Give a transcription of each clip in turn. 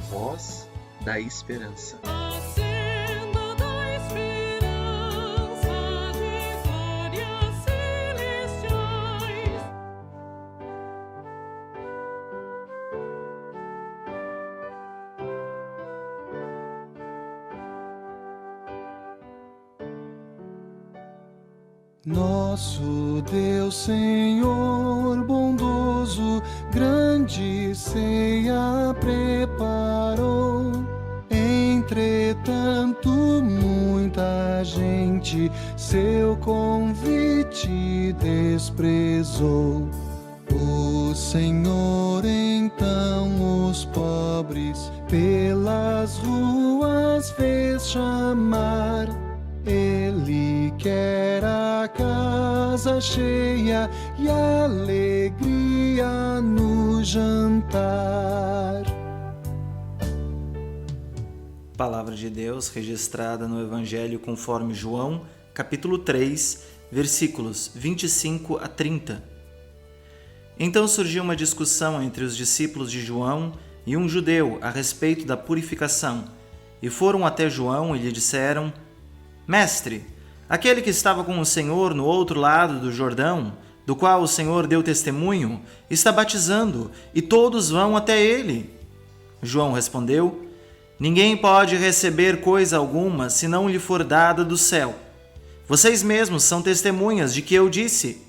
voz da esperança. A senda da esperança de glórias celestiais. Nosso Deus, Senhor bondoso, grande ceia preparou. Entretanto, muita gente seu convite desprezou. O Senhor então os pobres pelas ruas fez chamar. Ele quer a casa cheia e alegria no jantar. Palavra de Deus registrada no Evangelho conforme João, capítulo 3, versículos 25 a 30. Então surgiu uma discussão entre os discípulos de João e um judeu a respeito da purificação, e foram até João e lhe disseram: Mestre, aquele que estava com o Senhor no outro lado do Jordão, do qual o Senhor deu testemunho, está batizando, e todos vão até ele. João respondeu: Ninguém pode receber coisa alguma se não lhe for dada do céu. Vocês mesmos são testemunhas de que eu disse: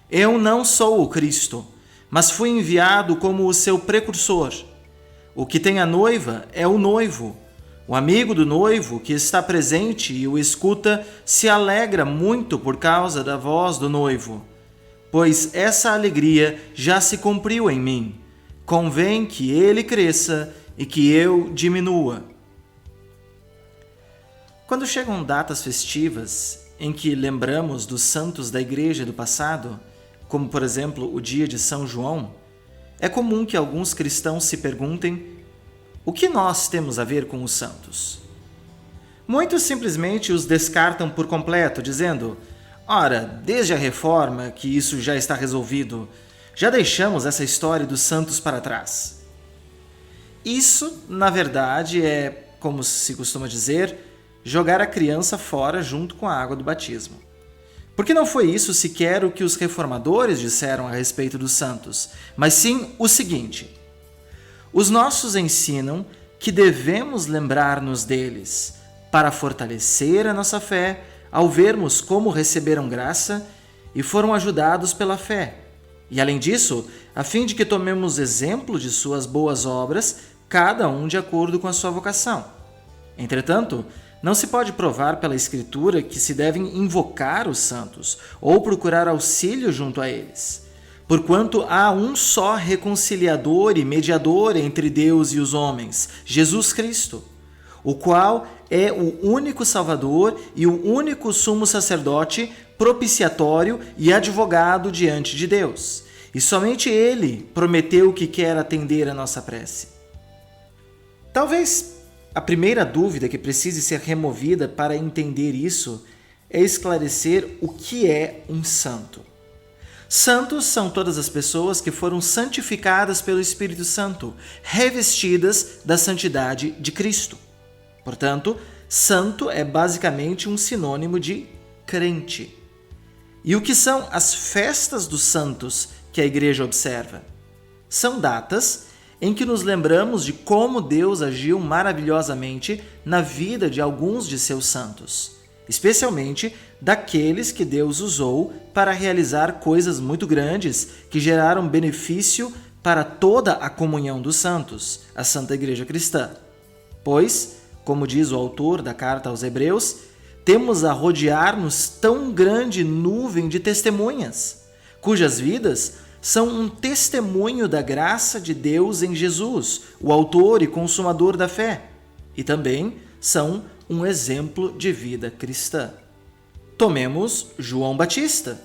Eu não sou o Cristo, mas fui enviado como o seu precursor. O que tem a noiva é o noivo. O amigo do noivo, que está presente e o escuta, se alegra muito por causa da voz do noivo, pois essa alegria já se cumpriu em mim. Convém que ele cresça e que eu diminua. Quando chegam datas festivas em que lembramos dos santos da igreja do passado, como por exemplo o dia de São João, é comum que alguns cristãos se perguntem: o que nós temos a ver com os santos? Muitos simplesmente os descartam por completo, dizendo: ora, desde a Reforma que isso já está resolvido, já deixamos essa história dos santos para trás. Isso, na verdade, é, como se costuma dizer, jogar a criança fora junto com a água do batismo. Porque não foi isso sequer o que os reformadores disseram a respeito dos santos, mas sim o seguinte: os nossos ensinam que devemos lembrar-nos deles para fortalecer a nossa fé ao vermos como receberam graça e foram ajudados pela fé. E além disso, a fim de que tomemos exemplo de suas boas obras, cada um de acordo com a sua vocação. Entretanto, não se pode provar pela Escritura que se devem invocar os santos ou procurar auxílio junto a eles, porquanto há um só reconciliador e mediador entre Deus e os homens, Jesus Cristo, o qual é o único Salvador e o único sumo sacerdote, propiciatório e advogado diante de Deus. E somente Ele prometeu que quer atender a nossa prece. Talvez a primeira dúvida que precise ser removida para entender isso é esclarecer o que é um santo. Santos são todas as pessoas que foram santificadas pelo Espírito Santo, revestidas da santidade de Cristo. Portanto, santo é basicamente um sinônimo de crente. E o que são as festas dos santos que a Igreja observa? São datas em que nos lembramos de como Deus agiu maravilhosamente na vida de alguns de seus santos, especialmente daqueles que Deus usou para realizar coisas muito grandes que geraram benefício para toda a comunhão dos santos, a Santa Igreja Cristã. Pois, como diz o autor da carta aos Hebreus, temos a rodear-nos tão grande nuvem de testemunhas, cujas vidas são um testemunho da graça de Deus em Jesus, o autor e consumador da fé, e também são um exemplo de vida cristã. Tomemos João Batista,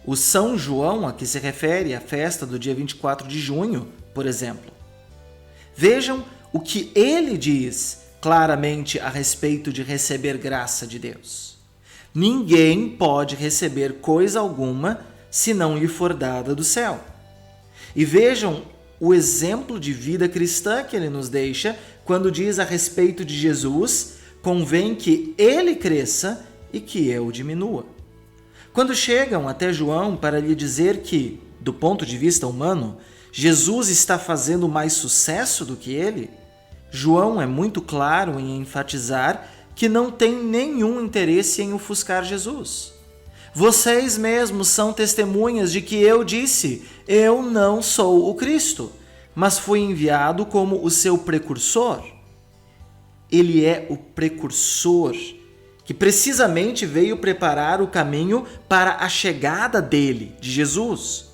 o São João a que se refere a festa do dia 24 de junho, por exemplo. Vejam o que ele diz claramente a respeito de receber graça de Deus. Ninguém pode receber coisa alguma se não lhe for dada do céu. E vejam o exemplo de vida cristã que ele nos deixa quando diz a respeito de Jesus: convém que ele cresça e que eu diminua. Quando chegam até João para lhe dizer que, do ponto de vista humano, Jesus está fazendo mais sucesso do que ele, João é muito claro em enfatizar que não tem nenhum interesse em ofuscar Jesus. Vocês mesmos são testemunhas de que eu disse: eu não sou o Cristo, mas fui enviado como o seu precursor. Ele é o precursor, que precisamente veio preparar o caminho para a chegada dele, de Jesus.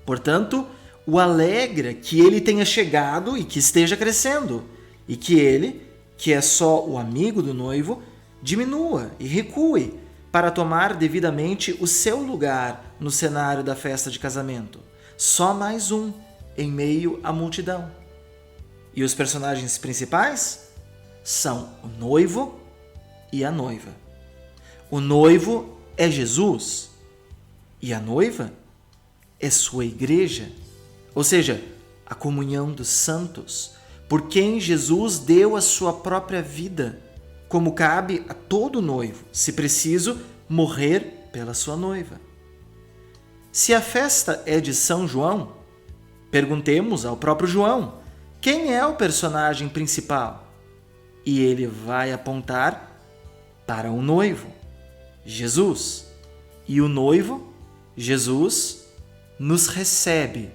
Portanto, o alegra que ele tenha chegado e que esteja crescendo, e que ele, que é só o amigo do noivo, diminua e recue para tomar devidamente o seu lugar no cenário da festa de casamento. Só mais um em meio à multidão. E os personagens principais são o noivo e a noiva. O noivo é Jesus e a noiva é sua igreja, ou seja, a comunhão dos santos, por quem Jesus deu a sua própria vida, como cabe a todo noivo, se preciso, morrer pela sua noiva. Se a festa é de São João, perguntemos ao próprio João quem é o personagem principal. E ele vai apontar para o noivo, Jesus. E o noivo, Jesus, nos recebe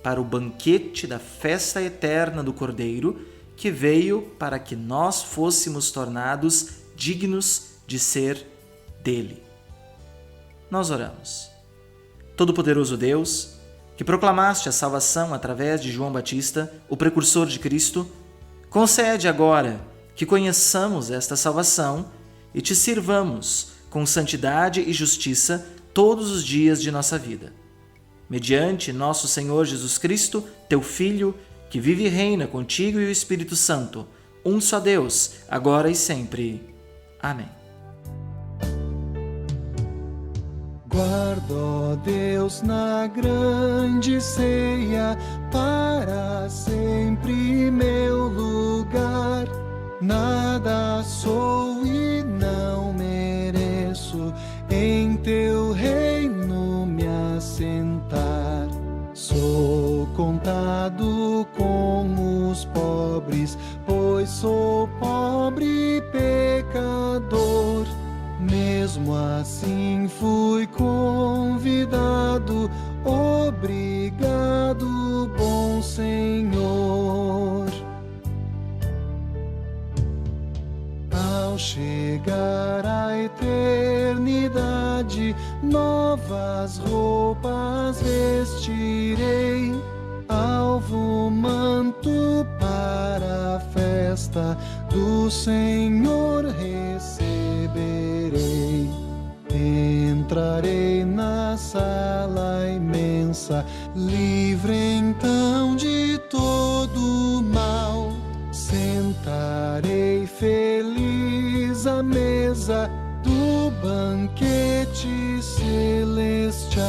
para o banquete da festa eterna do Cordeiro, que veio para que nós fôssemos tornados dignos de ser dele. Nós oramos. Todo-Poderoso Deus, que proclamaste a salvação através de João Batista, o precursor de Cristo, concede agora que conheçamos esta salvação e te sirvamos com santidade e justiça todos os dias de nossa vida. Mediante nosso Senhor Jesus Cristo, teu Filho, que vive e reina contigo e o Espírito Santo, um só Deus, agora e sempre. Amém. Guarda, ó Deus, na grande ceia, para sempre meu lugar. Nada sou e não mereço em teu reino me assentar. Sou contado com os pobres, pois sou pobre e pecador. Mesmo assim fui convidado, obrigado, bom Senhor. Ao chegar à eternidade, novas roupas vestirei, alvo manto para a festa do Senhor receberei. Entrarei na sala imensa, livre então de todo mal. Sentarei feliz à mesa do banquete celestial.